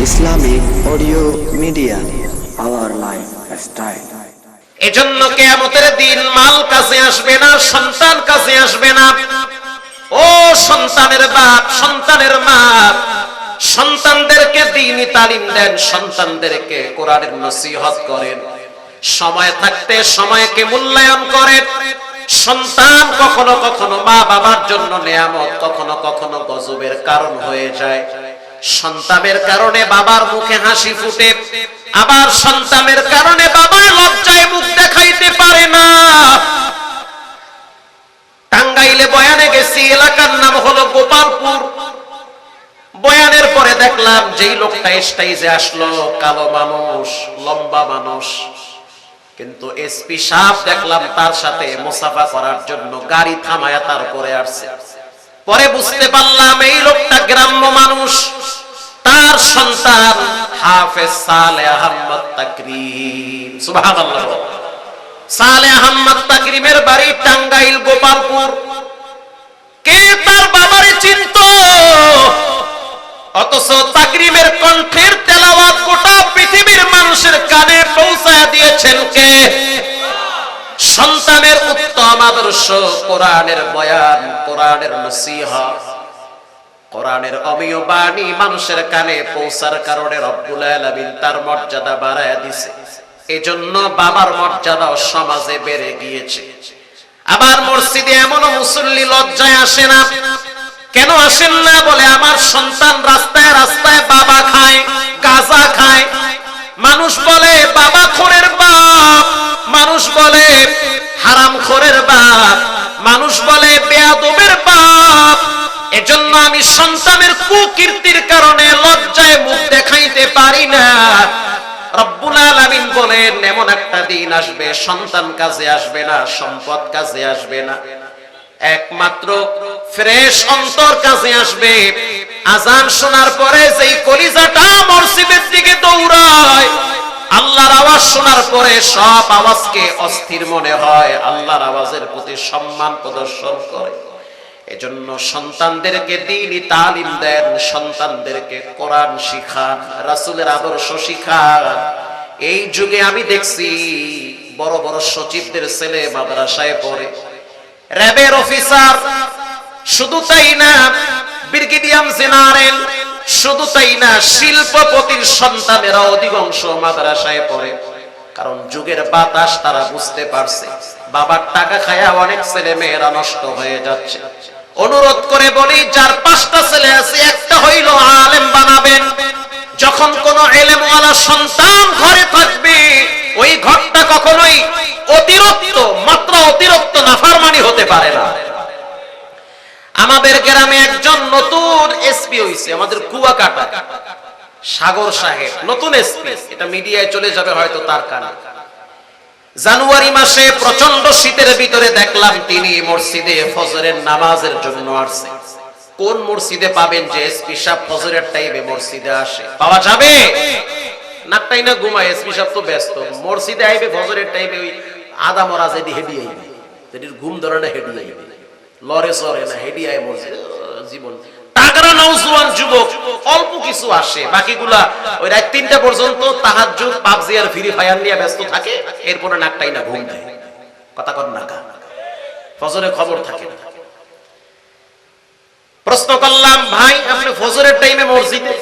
Islamic audio media, our lifestyle. এজন্য কিয়ামতের দিন মাল কাছে আসবে না, সন্তান কাছে আসবে না। ও সন্তানের বাপ, সন্তানের মা, সন্তানদেরকে দ্বীনি তালিম দেন, সন্তানদেরকে কোরআনের নসিহত করেন, সময় থাকতে সময়কে মূল্যায়ন করেন। সন্তান কখনো কখনো মা বাবার জন্য নেয়ামত, কখনো কখনো গজবের কারণ হয়ে যায়। সন্তানের কারণে বাবার মুখে হাসি ফুটে, আবার সন্তানের কারণে বাবা লজ্জায় মুখ দেখাইতে পারে না। টাঙ্গাইলে বয়ানে গেছি, এলাকার নাম হলো গোপালপুর। বয়ানের পরে দেখলাম যেই লোকটা স্টেজে আসলো, কালো মানুষ, লম্বা মানুষ, কিন্তু এসপি সাহেব দেখলাম তার সাথে মুসাফা করার জন্য গাড়ি থামায়া তারপরে আসছে। পরে বুঝতে পারলাম এই লোকটা গ্রাম্য মানুষ, তার সন্তান হাফেজ সালেহ আহমদ তাকরিম। সুবহানাল্লাহ। সালেহ আহমদ তাকরিমের বাড়ি টাঙ্গাইল গোপালপুর। কে তার বাবারে চিনতো? অথচ তাকরিমের কণ্ঠের তেলাওয়াত গোটা পৃথিবীর মানুষের কানে পৌঁছায় দিয়েছেন কে? সন্তানের উত্তম আদর্শ, কোরআনের বয়ান, কোরআনের নসিহত, কোরআনের অমীয় বাণী মানুষের কানে পৌঁছার কারণে রব্বুল আলামিন তার মর্যাদা বাড়ায় দিয়েছে। এজন্য বাবার মর্যাদা সমাজে বেড়ে গিয়েছে। আবার মসজিদে এমনও মুসল্লি লজ্জায় আসে না। কেন আসেন না? বলে আমার সন্তান রাস্তায় রাস্তায় বাবা খায়, গাঁজা খায়। মানুষ বলে বাবা খোরের বাপ, মানুষ বলে হারামখোরের বাপ, মানুষ বলে বেয়াদবের বাপ। এজন্য আমি সন্তানের কুকীর্তির কারণে লজ্জায় মুখ দেখাইতে পারি না। রব্বুল আলামিন বলেন এমন একটা দিন আসবে, সন্তান কাজে আসবে না, সম্পদ কাজে আসবে না, একমাত্র ফ্রেশ অন্তর কাজে আসবে। আজান শোনার পরে যেই কলিজাটা মসজিদের দিকে দৌড়ায়, আল্লাহর আওয়াজ শোনার পরে সব আওয়াজকে অস্থির মনে হয়, আল্লাহর আওয়াজের প্রতি সম্মান প্রদর্শন করে। এজন্য সন্তানদেরকে দ্বীনি তালিম দেন, সন্তানদেরকে কোরআন শিখান, রাসূলের আদর্শ শিখান। এই যুগে আমি দেখছি বড় বড় সচিবদের ছেলে মাদ্রাসায় পড়ে, র্যাবের অফিসার, শুধু তাই না ব্রিগেডিয়ার জেনারেল, শুধু তাই না শিল্পপতির সন্তানেরা অধিকাংশ মাদ্রাসায় পড়ে। কারণ যুগের বাতাস তারা বুঝতে পারছে, বাবার টাকা খায়া অনেক ছেলে মেয়েরা নষ্ট হয়ে যাচ্ছে। অনুরোধ করে বলি, যার 5টা ছেলে আছে একটা হইল আলেম বানাবেন। যখন কোন ইলমওয়ালা সন্তান ঘরে থাকবে, ওই ঘরটা কখনোই অতিরিক্ত মাত্রা অতিরিক্ত নাফরমানি হতে পারে না। আমাদের গ্রামে একজন নতুন এসপি হইছে, আমাদের কুয়াকাটা সাগর সাহেব, নতুন এসপি। এটা মিডিয়ায় চলে যাবে হয়তো তার কানে। জানুয়ারি মাসে প্রচন্ড শীতের ভিতরে দেখলাম তিনি মসজিদে ফজরের নামাজের জন্য আসছে। কোন মসজিদে পাবেন যে এসপি সাহেব ফজরের টাইমে মসজিদে আসে? পাওয়া যাবে? নাকটাই না ঘুমায়, এসপি সাহেব তো ব্যস্ত। মসজিদে আইবে ফজরের টাইমে, ওই আদা মরা যেদি হেডি আইবে, যেটির ঘুম ধরে না হেডি আইবে, লরে সরে না হেডি আই মসজিদ। জীবন তাগড়া নওজোয়ান যুবক অল্প কিছু আসে, বাকিগুলা ওই রাত 3টা পর্যন্ত তাহাজ্জুদ, পাবজি আর ফ্রি ফায়ার নিয়ে ব্যস্ত থাকে। এরপরে নাকটাই না ঘুম দেয়, কথা কর না কা, ফজরে খবর থাকে না। প্রশ্ন করলাম, ভাই আপনি ফজরের টাইমে মসজিদে?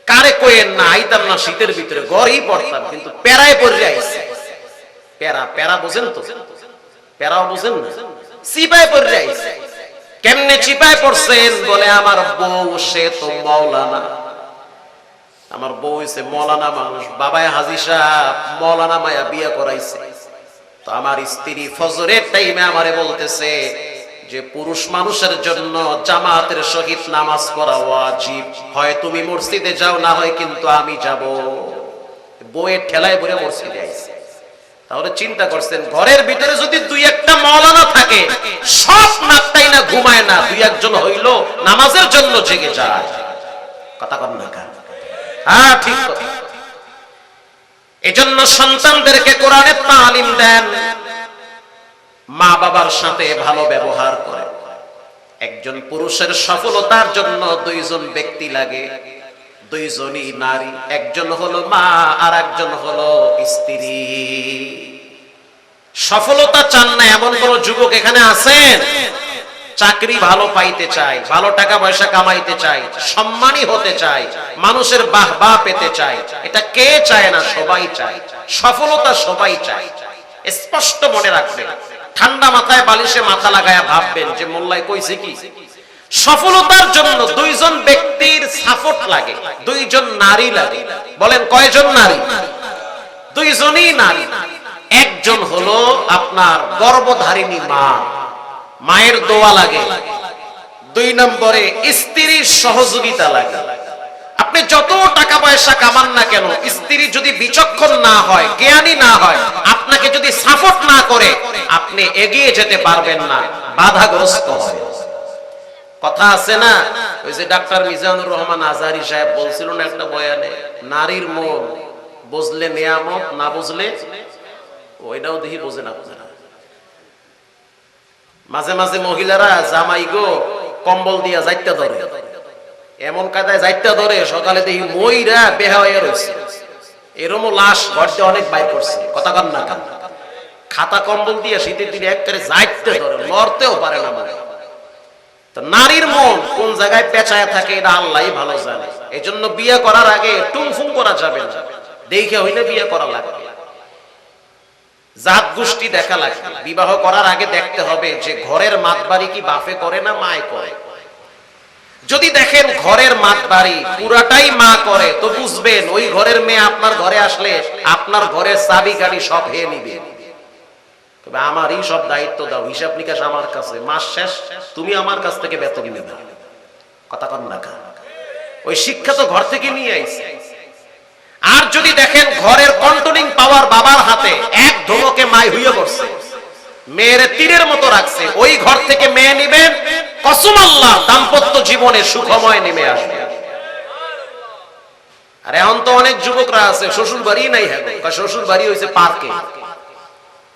কারে কইেন না, আইতাম না শীতের ভিতরে, ঘরেই পড়তাম, কিন্তু প্যারায় পড়ে আইছে। প্যারা, প্যারা বোঝেন তো? প্যারাও বোঝেন না? চিপায় পড়ে আইছে। কেমনে চিপায় পড়ছেন? বলে আমার বউ সে তো মাওলানা, আমার বউ হইছে মাওলানা মানুষ, বাবায় হাজী সাহেব মাওলানা মায়া বিয়ে করাইছে। তো আমার স্ত্রী ফজরের টাইমে আমারে বলতেছে যে পুরুষ মানুষের জন্য জামাতের সহিত নামাজ পড়া ওয়াজিব, হয় তুমি মসজিদে যাও, না হয় কিন্তু আমি যাব। বউয়ের ঠেলায় পড়ে মসজিদে আইছে। তাহলে চিন্তা করছেন, ঘরের ভিতরে যদি 2-1টা মাওলানা থাকে, সব নাকটাই না ঘুমায় না, 2-1জন হইলো নামাজের জন্য জেগে যায়। কথা কর না কা? হ্যাঁ, ঠিক কথা। এজন্য সন্তানদেরকে কোরআনের তালিম দেন, মা বাবার সাথে ভালো ব্যবহার করেন। একজন পুরুষের সফলতার জন্য 2 জন ব্যক্তি লাগে। দুইজনই নারী, একজন হলো মা আর একজন হলো স্ত্রী। সফলতা চান না এমন কোন যুবক এখানে আছেন? চাকরি ভালো পাইতে চাই, ভালো টাকা পয়সা কামাইতে চাই, সম্মানী হতে চাই, মানুষের বাহবা পেতে চাই, এটা কে চায় না? সবাই চায়। সফলতা সবাই চায়। স্পষ্ট মনে রাখবেন, ঠান্ডা মাথায় বালিশে মাথা লাগায়া ভাববেন যে মোল্লাই কইছে কি। সফলতার জন্য দুইজন ব্যক্তির সাপোর্ট লাগে, দুইজন নারী লাগে। বলেন কয়জন নারী? দুইজনই নারী। একজন হলো আপনার গর্ভধারিণী মা, মায়ের দোয়া লাগে। দুই নম্বরে স্ত্রীর সহযোগিতা লাগে। আপনি যত টাকা পয়সা কামান না কেন, স্ত্রী যদি বিচক্ষণ না হয়, জ্ঞানী না হয়, আপনাকে যদি সাপোর্ট না করে, আপনি এগিয়ে যেতে পারবেন না, বাধাগ্রস্ত হয়। কথা আছে না, ওই যে ডাক্তার মিজানুর রহমান আজহারী সাহেব বলছিল না একটা বয়ানে, নারীর মন বুঝলে নিয়ামত, না বুঝলে ওইটাও দেখি বোঝে না। মাঝে মাঝে মহিলারা জামাই গো কম্বল দিয়া যাইতে ধরে, এমন কায়দায় যাইতে ধরে, সকালে দেখি মইরা বেহা হয়ে রয়েছে। এরমও লাশ ঘরতে অনেক বাইর করছে। কথা কন না কেন? খাতা কম্বল দিয়ে শীতের দিনে একবারে যাইতে ধরে, লড়তেও পারে না মনে। তো নারীর মন কোন জায়গায় পেঁচায় থাকে এটা আল্লাহই ভালো জানে। এই জন্য বিয়ে করার আগে টুমফুম করা যাবে না, দেখে হইলে বিয়ে করা লাগবে। জাত গোষ্ঠী দেখা লাগবে। বিবাহ করার আগে দেখতে হবে যে ঘরের মাতবাড়ি কি বাপে করে না মায় করে। যদি দেখেন ঘরের মাতবাড়ি পুরাটাই মা করে, তো বুঝবেন ওই ঘরের মেয়ে আপনার ঘরে আসলে আপনার ঘরের চাবি গাড়ি সব হেয়ে নিবে। তবে আমারই সব দায়িত্ব দাও, হিসাব নিকাশ আমার কাছে, মাস শেষ তুমি আমার কাছ থেকে বেতন নিবে। কথা কন না কেন? ওই শিক্ষা তো ঘর থেকে নিয়ে আইছে। আর যদি দেখেন ঘরের কন্ট্রোলিং পাওয়ার বাবার হাতে, এক ধমকে মাই হইয়া পড়ছে, মেয়ের তীরের মতো রাখছে, ওই ঘর থেকে মেয়ে নিবেন, কসম আল্লাহ দাম্পত্য জীবনে সুখময় নেমে আসবে। আর এখন তো অনেক যুবকরা আছে শ্বশুর বাড়ি নাই, হ্যাঁ শ্বশুর বাড়ি হইছে পার্কে,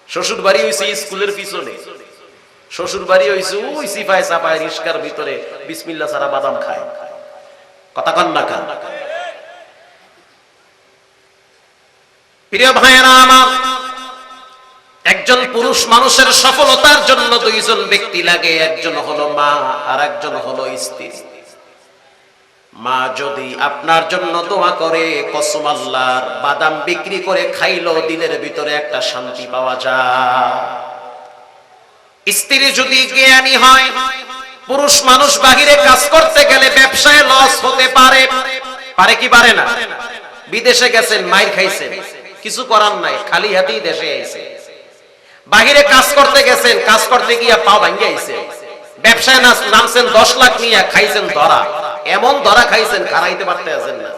শ্বশুর বাড়ি হইছে স্কুলের পিছনে, শ্বশুর বাড়ি হইছে ওই সিপাই চাপায় রিস্কার ভিতরে বিসমিল্লাহ ছাড়া বাদাম খায়। কথা কন না কেন? প্রিয় ভাইয়েরা আমার, একজন পুরুষ মানুষের সফলতার জন্য দুইজন ব্যক্তি লাগে, একজন হলো মা আর একজন হলো স্ত্রী। মা যদি আপনার জন্য দোয়া করে, কসম আল্লাহর, বাদাম বিক্রি করে খাইলো দিলের ভিতরে একটা শান্তি পাওয়া যায়। স্ত্রী যদি জ্ঞানী হয়, পুরুষ মানুষ বাহিরে কাজ করতে গেলে ব্যবসায় লস হতে পারে, পারে কি পারে না? বিদেশে গেছেন, মাইর খাইছেন, কিছু করার নাই, খালি হাতেই দেশে আইছে। বাহিরে কাজ করতে গেছেন, কাজ করতে গিয়া পাও ভাঙ্গে আইছে। ব্যবসায় নামছেন 10 লাখ নিয়ে, খাইছেন ধরা, এমন ধরা খাইছেন খারাইতে পারতে আছেন না।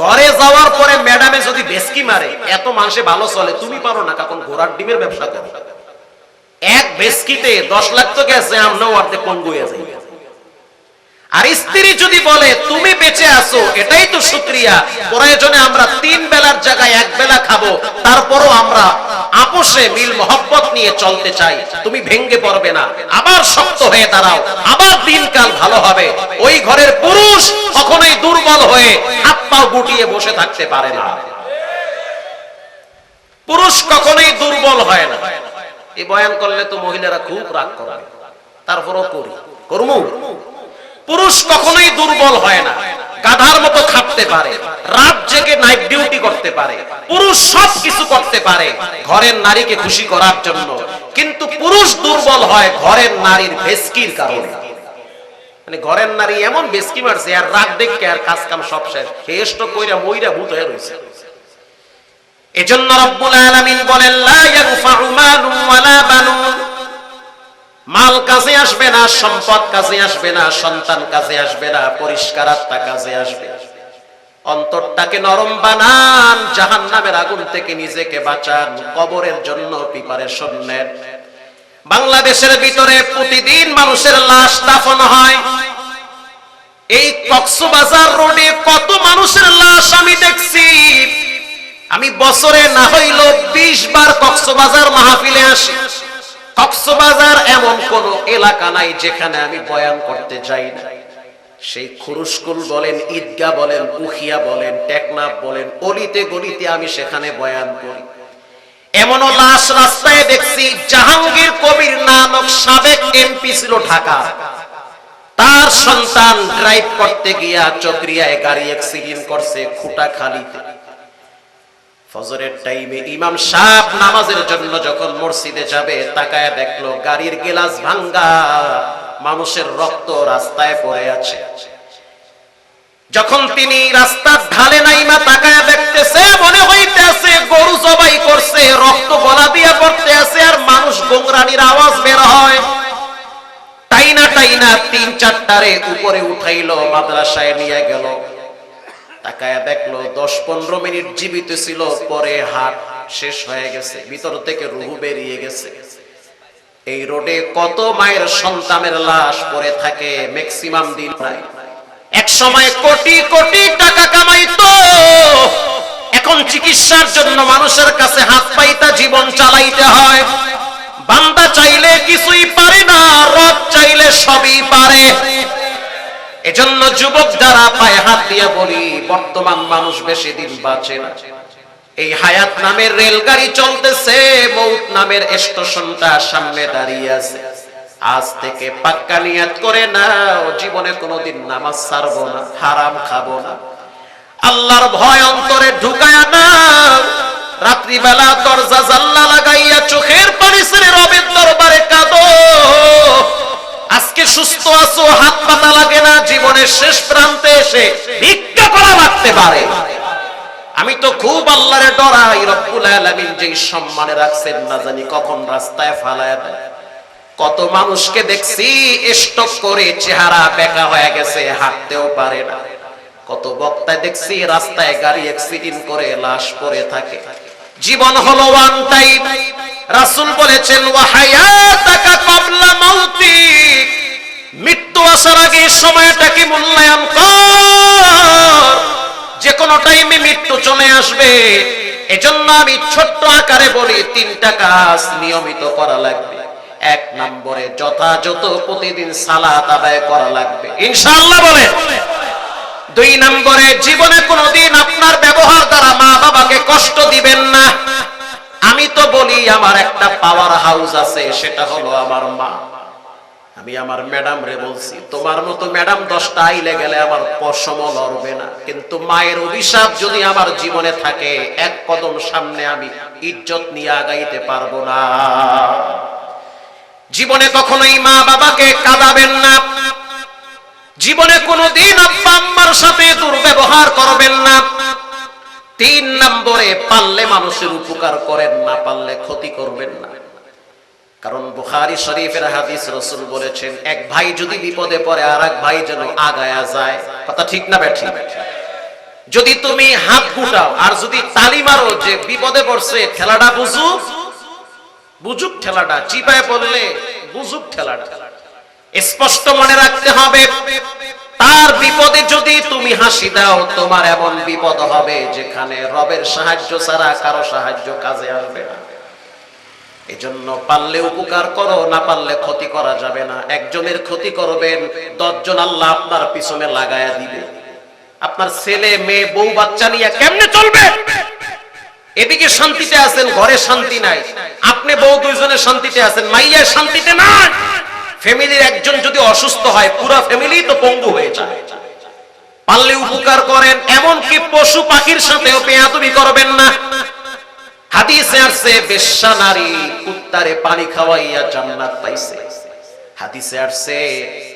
ঘরে যাওয়ার পরে ম্যাডামে যদি বেশকি মারে, এত মানুষে ভালো চলে, তুমি পারো না, কারণ ঘোড়ার ডিমের ব্যবসা করো। এক বেশকিতে 10 লাখ তো গেছে, আমরাও অর্ধেক কোন বইয়া যাই। আর স্ত্রী যদি বলে তুমি বেঁচে আছো, এটাই তো শুকরিয়া, প্রয়োজনে আমরা 3 বেলার জায়গায় 1 বেলা খাবো, তারপরও আমরা আপোষে মিল মহব্বত নিয়ে চলতে চাই, তুমি ভেঙ্গে পড়বে না, আবার শক্ত হয়ে দাঁড়াও, আবার দিনকাল ভালো হবে। ওই ঘরের পুরুষ কখনোই দুর্বল হয়ে হাত পা গুটিয়ে বসে থাকতে পারে না। পুরুষ কখনোই দুর্বল হয় না। এই বয়ান করলে তো মহিলারা খুব রাগ করে, তারপরও করমু। পুরুষ কখনোই দুর্বল হয় না, গাধার মতো খাটতে পারে, রাত জেগে নাইট ডিউটি করতে পারে, পুরুষ সব কিছু করতে পারে ঘরের নারীকে খুশি করার জন্য। কিন্তু পুরুষ দুর্বল হয় ঘরের নারীর ভেস্কির কারণে। মানে ঘরের নারী এমন ভেস্কি মারছে, আর রাত দেখে আর কাজ কাম সব শেষ, হেষ্ট কইরা মইরা ভূত হয়ে রয়েছে। এজন্য রব্বুল আলামিন বলেন, লা ইয়ানফাউ মালুন ওয়ালা বানুন, মাল কাজে আসবে না, সম্পদ কাজে আসবে না, সন্তান কাজে আসবে না, পরিষ্কার আত্মা কাজে আসবে। অন্তরটাকে নরম বানান, জাহান্নামের আগুন থেকে নিজেকে বাঁচান, কবরের জন্য প্রিপারেশন নেন। বাংলাদেশের ভিতরে প্রতিদিন মানুষের লাশ দাফন হয়। এই কক্সবাজার রোডে কত মানুষের লাশ আমি দেখছি। আমি বছরে না হইল 20 বার কক্সবাজার মাহফিলে আসি। কক্সবাজার এমন কোন এলাকা নাই যেখানে আমি বয়ান করতে যাই না। সেই খুরুশকুল বলেন, ঈদগাহ বলেন, উখিয়া বলেন, টেকনাফ বলেন, অলিতে গলিতে আমি সেখানে বয়ান করি। এমনও লাশ রাস্তায় দেখছি, জাহাঙ্গীর কবির নামক সাবেক এমপি ছিল ঢাকা, তার সন্তান ড্রাইভ করতে গিয়া চকরিয়ায় গাড়ি অ্যাক্সিডেন্ট করছে খুঁটাখালীতে। ফজরের টাইমে ইমাম সাহেব নামাজের জন্য যখন মসজিদে যাবে, তাকায় দেখলো গাড়ির গ্লাস ভাঙ্গা, মানুষের রক্ত রাস্তায় পড়ে আছে। যখন তিনি রাস্তার ঢালে নাইমা তাকায় দেখতেছে, মনে হইতেছে গরু জবাই করছে, রক্ত গলা দিয়া পড়তে আছে আর মানুষ গোংরানির আওয়াজ বের হয়। টাইনা টাইনা ৩-৪টারে উপরে উঠাইলো, মাদ্রাসায় নিয়ে গেল। তাকায় দেখলো ১০-১৫ মিনিট জীবিত ছিল, পরে হার্ট শেষ হয়ে গেছে, ভিতর থেকে রুহু বেরিয়ে গেছে। এই রোডে কত মায়ের সন্তানের লাশ পড়ে থাকে, ম্যাক্সিমাম দিন নাই। এক সময় কোটি কোটি টাকা কামাইতো, এখন চিকিৎসার জন্য মানুষের কাছে হাত পাইতা জীবন চালাইতে হয়। বান্দা চাইলে কিছুই পারে না, রব চাইলে সবই পারে। এজন্য যুবক যারা পায়ে হাত দিয়ে বলি, বর্তমান মানুষ বেশি দিন বাঁচে না। এই হায়াত নামের রেলগাড়ি চলতেছে, মৌত নামের স্টেশনটা সামনে দাঁড়িয়ে আছে। আজ থেকে পাক্কা নিয়ত করে নাও, জীবনে কোনোদিন নামাজ ছাড়বো না, হারাম খাবো না, আল্লাহর ভয় অন্তরে ঢুকায়া নাও। রাত্রিবেলা দরজা জানলা লাগাইয়া চোখের পানি ছেড়ে রবের দরবারে কাঁদো। আজকে সুস্থ আছো, হাত পাতা লাগে না, জীবনের শেষ প্রান্তে এসে ভিক্ষা করা লাগতে পারে। আমি তো খুব আল্লাহরে ডরাই, রব্বুল আলামিন যেই সম্মানে রাখছেন না জানি কখন রাস্তায় ফালায়া দেয়। কত মানুষকে দেখছি স্ট্রোক করে চেহারা বেঁকা হয়ে গেছে, হাঁটতেও পারে না। কত বক্তায় দেখছি রাস্তায় গাড়ি অ্যাক্সিডেন্ট করে লাশ পড়ে থাকে। জীবন হলো ওয়ান টাইম। রাসূল বলেছেন, ওয়া হায়াতাকা ক্বাবলা মাউতিক, মৃত্যু আসার আগে সময়টাকে মূল্যায়ন কর, যে কোনো টাইমে মৃত্যু চলে আসবে। এজন্য আমি ছোট্ট আকারে বলি, 3টা কাজ নিয়মিত করা লাগবে। 1 নম্বরে যথাযথ প্রতিদিন সালাত আদায় করা লাগবে, ইনশাআল্লাহ বলে। 2 নম্বরে জীবনে কোনোদিন আপনার ব্যবহার দ্বারা মা বাবাকে কষ্ট দিবেন না। আমি তো বলি আমার একটা পাওয়ার হাউস আছে, সেটা হলো আমার মা। আমি আমার ম্যাডাম রে বলছি, তোমার মতো ম্যাডাম 10টা আইলে গেলে আমার পশমও লড়বে না, কিন্তু মায়ের অভিশাপ যদি আমার জীবনে থাকে, 1 কদম সামনে আমি ইজ্জত নিয়ে আগাইতে পারবো না। জীবনে কখনোই মা বাবাকে কাঁদাবেন না। জীবনে কোনোদিন আব্বা আম্মার সাথে দুর্ব্যবহার করবেন না। 3 নম্বরে পারলে মানুষের উপকার করেন, না পারলে ক্ষতি করবেন না। কারণ বুখারী শরীফের হাদিস, রাসূল বলেছেন, এক ভাই যদি বিপদে পড়ে আর এক ভাই যেন আগায়া যায়। কথা ঠিক না বেঠিক? যদি তুমি হাত গুটাও আর যদি তালি মারো যে বিপদে পড়ছে, ঠেলাটা বুঝুক, বুঝুক ঠেলাটা, চিপায় পড়লে বুঝুক ঠেলাটা। স্পষ্ট মনে রাখতে হবে, তার বিপদে যদি তুমি হাসি দাও, তোমার এমন বিপদ হবে যেখানে রবের সাহায্য ছাড়া কারো সাহায্য কাজে আসবে না। এজন্য পারলে উপকার করো, না পারলে ক্ষতি করা যাবে না। একজনের ক্ষতি করবেন, 10 জন আল্লাহ আপনার পিছনে লাগায়া দিবে। আপনার ছেলে মেয়ে বউ বাচ্চা নিয়ে কেমনে চলবে? এদিকে শান্তিতে আছেন, ঘরে শান্তি নাই। আপনি বউ 2 জনের শান্তিতে আছেন, মাইয়া শান্তিতে নাই। ফ্যামিলির একজন যদি অসুস্থ হয়, পুরো ফ্যামিলি তো পঙ্গু হয়ে যায়। পারলে উপকার করেন, এমনকি পশু পাখির সাথেও বেয়াদবি করবেন না। হাদিসে আছে, বেশ্যা নারী কুত্তারে পানি খাওয়াইয়া জান্নাত পাইছে। হাদিসে আছে,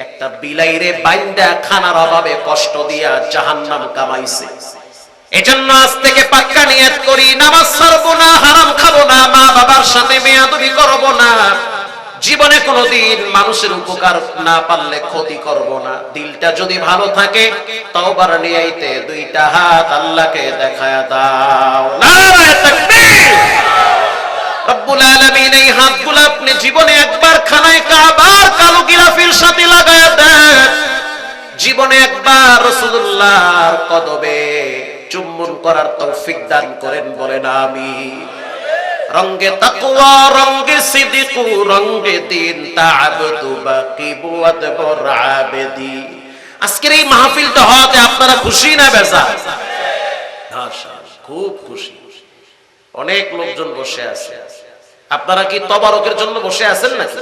একটা বিলাইরে বাইন্দা খানার অভাবে কষ্ট দিয়া জাহান্নাম কামাইছে। এজন্য আজ থেকে পাক্কা নিয়ত করি, নামাজ ছাড়বো না, হারাম খাবো না, মা বাবার সাথে বেয়াদবি করব না। জীবনে কোনোদিন মানুষের উপকার না পারলে ক্ষতি করব না। দিলটা যদি ভালো থাকে, তওবার নিয়াইতে 2টা হাত আল্লাহকে দেখায়া দাও। নারায়ে তাকবীর। রব্বুল আলামিন এই হাতগুলো আপনি জীবনে একবার খানায় কাবার কালো গিলাফের সাথে লাগায়া দেন। জীবনে একবার রাসূলুল্লাহর কদমে চুম্বন করার তৌফিক দান করেন, বলেন আমিন। রঙ্গে তাকওয়া, রঙ্গে সিদ্ক, রঙ্গে দিন, তা'আবুদু বাকি বুয়াদ বর আবেদি। আজকের এই মাহফিলটা হওয়াতে আপনারা খুশি না বেজার? মাশাআল্লাহ, খুব খুশি। অনেক লোকজন বসে আছে। আপনারা কি তবারকের জন্য বসে আছেন নাকি?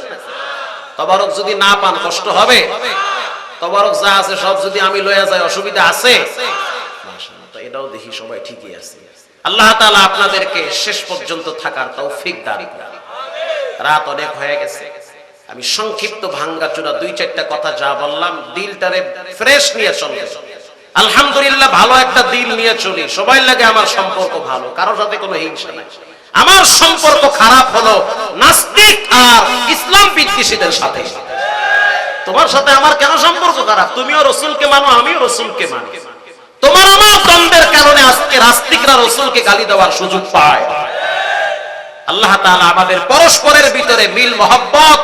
তবারক যদি না পান কষ্ট হবে? তবারক যা আছে সব যদি আমি লইয়া যাই অসুবিধা আছে? মাশাআল্লাহ, তো এটাও দেখি সবাই ঠিকই আছে। আল্লাহ তাআলা আপনাদেরকে শেষ পর্যন্ত থাকার তৌফিক দান করুন। রাত অনেক হয়ে গেছে, আমি সংক্ষিপ্ত ভাঙ্গাচোরা দুই চারটা কথা যা বললাম দিলটারে ফ্রেশ নিয়ে চলবে। আলহামদুলিল্লাহ ভালো একটা দিল নিয়ে চলি, সবাই লাগে আমার সম্পর্ক ভালো, কারোর সাথে কোনো হিংসা নাই। আমার সম্পর্ক খারাপ হলো নাস্তিক আর ইসলাম বিদ্বেষীদের সাথে। তোমার সাথে আমার কেন সম্পর্ক খারাপ? তুমিও রাসূলকে মানো, আমিও রাসূলকে মানি। তোমার আমার দ্বন্দ্বের কারণে আজকে নাস্তিকরা রাসূলকে গালি দেওয়ার সুযোগ পায়। আল্লাহ তাআলা আমাদের পরস্পরের ভিতরে মিল মহব্বত